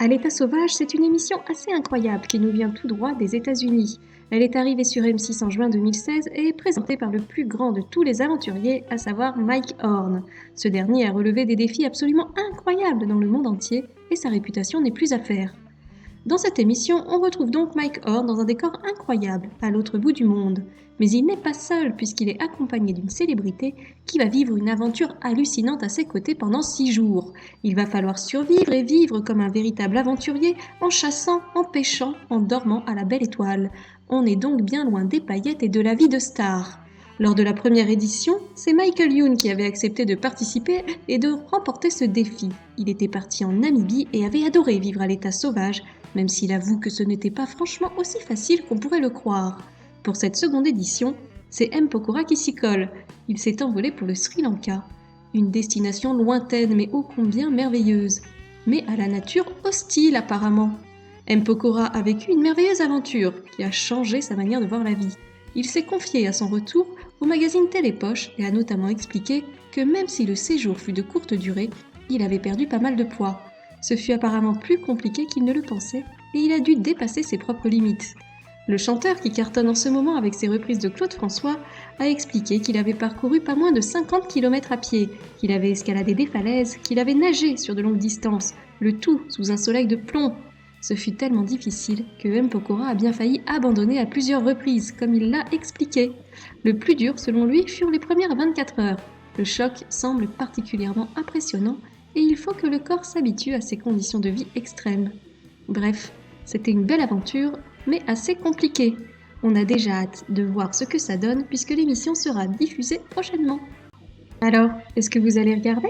À l'état sauvage, c'est une émission assez incroyable qui nous vient tout droit des États-Unis. Elle est arrivée sur M6 en juin 2016 et est présentée par le plus grand de tous les aventuriers, à savoir Mike Horn. Ce dernier a relevé des défis absolument incroyables dans le monde entier et sa réputation n'est plus à faire. Dans cette émission, on retrouve donc Mike Horn dans un décor incroyable, à l'autre bout du monde. Mais il n'est pas seul puisqu'il est accompagné d'une célébrité qui va vivre une aventure hallucinante à ses côtés pendant 6 jours. Il va falloir survivre et vivre comme un véritable aventurier en chassant, en pêchant, en dormant à la belle étoile. On est donc bien loin des paillettes et de la vie de star. Lors de la première édition, c'est Michael Youn qui avait accepté de participer et de remporter ce défi. Il était parti en Namibie et avait adoré vivre à l'état sauvage, même s'il avoue que ce n'était pas franchement aussi facile qu'on pourrait le croire. Pour cette seconde édition, c'est M. Pokora qui s'y colle. Il s'est envolé pour le Sri Lanka. Une destination lointaine mais ô combien merveilleuse. Mais à la nature hostile apparemment. M. Pokora a vécu une merveilleuse aventure qui a changé sa manière de voir la vie. Il s'est confié à son retour au magazine Télépoche et a notamment expliqué que même si le séjour fut de courte durée, il avait perdu pas mal de poids. Ce fut apparemment plus compliqué qu'il ne le pensait et il a dû dépasser ses propres limites. Le chanteur, qui cartonne en ce moment avec ses reprises de Claude François, a expliqué qu'il avait parcouru pas moins de 50 km à pied, qu'il avait escaladé des falaises, qu'il avait nagé sur de longues distances, le tout sous un soleil de plomb. Ce fut tellement difficile que M. Pokora a bien failli abandonner à plusieurs reprises, comme il l'a expliqué. Le plus dur, selon lui, furent les premières 24 heures. Le choc semble particulièrement impressionnant et il faut que le corps s'habitue à ces conditions de vie extrêmes. Bref, c'était une belle aventure, mais assez compliquée. On a déjà hâte de voir ce que ça donne puisque l'émission sera diffusée prochainement. Alors, est-ce que vous allez regarder ?